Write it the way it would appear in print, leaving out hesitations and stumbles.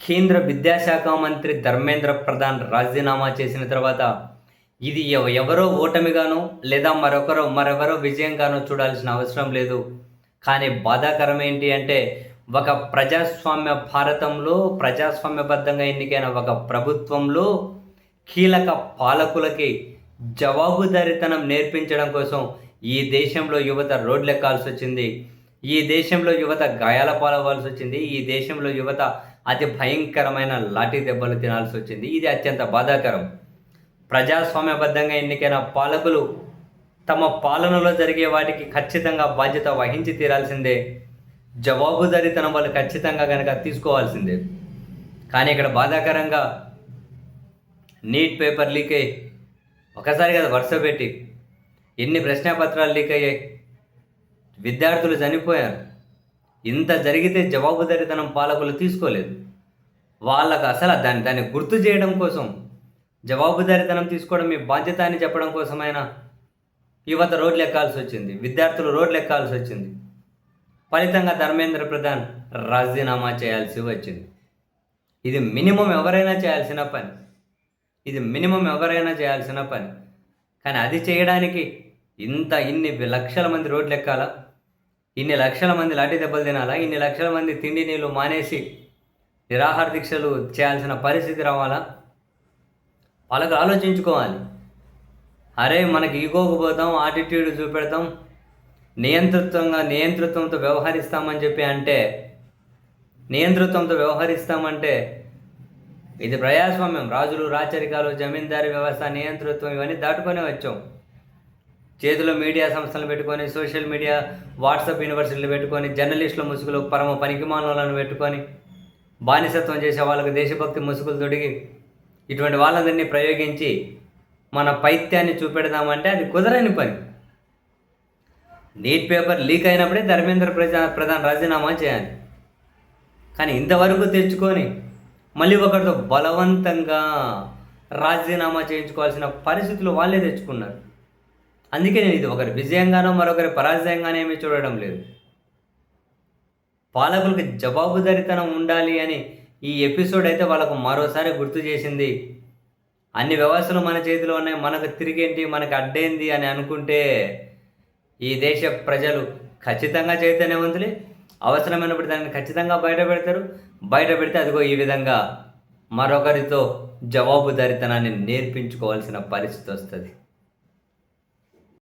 కేంద్ర విద్యాశాఖ మంత్రి ధర్మేంద్ర ప్రధాన్ రాజీనామా చేసిన తర్వాత ఇది ఎవరో ఓటమిగానో లేదా మరెవరో విజయంగానో చూడాల్సిన అవసరం లేదు. కానీ బాధాకరం ఏంటి అంటే ఒక ప్రజాస్వామ్య భారతంలో ప్రజాస్వామ్యబద్ధంగా ఎన్నికైన ఒక ప్రభుత్వంలో కీలక పాలకులకి జవాబుదారీతనం నేర్పించడం కోసం ఈ దేశంలో యువత రోడ్లెక్కాల్సి వచ్చింది. ఈ దేశంలో యువత గాయాల పాలవ్వాల్సి వచ్చింది. ఈ దేశంలో యువత అతి భయంకరమైన లాఠీ దెబ్బలు తినాల్సి వచ్చింది. ఇది అత్యంత బాధాకరం. ప్రజాస్వామ్యబద్ధంగా ఎన్నికైన పాలకులు తమ పాలనలో జరిగే వాటికి ఖచ్చితంగా బాధ్యత వహించి తీరాల్సిందే. జవాబుదారీతనం వాళ్ళు ఖచ్చితంగా కనుక తీసుకోవాల్సిందే. కానీ ఇక్కడ బాధాకరంగా నీట్ పేపర్ లీక్ అయ్యి ఒకసారి కదా వరుస పెట్టి ఎన్ని ప్రశ్నపత్రాలు లీక్ అయ్యాయి, విద్యార్థులు చనిపోయారు. ఇంత జరిగితే జవాబుదారీతనం పాలకులు తీసుకోలేదు. వాళ్ళకు అసలు దాన్ని గుర్తు చేయడం కోసం, జవాబుదారీతనం తీసుకోవడం మీ బాధ్యత అని చెప్పడం కోసమైనా యువత రోడ్లు ఎక్కాల్సి వచ్చింది, విద్యార్థులు రోడ్లు ఎక్కాల్సి వచ్చింది. ఫలితంగా ధర్మేంద్ర ప్రధాన్ రాజీనామా చేయాల్సి వచ్చింది. ఇది మినిమం ఎవరైనా చేయాల్సిన పని. కానీ అది చేయడానికి ఇన్ని లక్షల మంది రోడ్లు ఎక్కాలా, ఇన్ని లక్షల మంది లాఠీ దెబ్బలు తినాలా, ఇన్ని లక్షల మంది తిండి నీళ్ళు మానేసి నిరాహార దీక్షలు చేయాల్సిన పరిస్థితి రావాలా? వాళ్ళకు ఆలోచించుకోవాలి. అరే మనకి ఈగోకు పోతాం, ఆటిట్యూడ్ చూపెడతాం, నియంతృత్వంతో వ్యవహరిస్తామంటే ఇది ప్రజాస్వామ్యం. రాజులు, రాచరికాలు, జమీందారీ వ్యవస్థ, నియంతృత్వం ఇవన్నీ దాటుకొని వచ్చాం. చేతిలో మీడియా సంస్థలు పెట్టుకొని, సోషల్ మీడియా, వాట్సాప్ యూనివర్సిటీలు పెట్టుకొని, జర్నలిస్టుల ముసుగులు, పరమ పనికిమానులను పెట్టుకొని, బానిసత్వం చేసే వాళ్ళకు దేశభక్తి ముసుగులు తొడిగి ఇటువంటి వాళ్ళందరినీ ప్రయోగించి మన పైత్యాన్ని చూపెడదామంటే అది కుదరని పని. నీట్ పేపర్ లీక్ అయినప్పుడే ధర్మేంద్ర ప్రధాన్ రాజీనామా చేయాలి. కానీ ఇంతవరకు తెచ్చుకొని మళ్ళీ ఒకరితో బలవంతంగా రాజీనామా చేయించుకోవాల్సిన పరిస్థితులు వాళ్ళే తెచ్చుకున్నారు. అందుకే నేను ఇది ఒకరి విజయంగానో మరొకరి పరాజయంగానో ఏమీ చూడడం లేదు. పాలకులకి జవాబుదారీతనం ఉండాలి అని ఈ ఎపిసోడ్ అయితే వాళ్ళకు మరోసారి గుర్తు చేసింది. అన్ని వ్యవస్థలు మన చేతిలో ఉన్నాయి, మనకు తిరిగేంటి, మనకు అడ్డేంది అని అనుకుంటే ఈ దేశ ప్రజలు ఖచ్చితంగా చైతన్యవంతులే. అవసరమైనప్పుడు దాన్ని ఖచ్చితంగా బయట పెడితే అదిగో ఈ విధంగా మరొకరితో జవాబుదారీతనాన్ని నేర్పించుకోవాల్సిన పరిస్థితి వస్తుంది.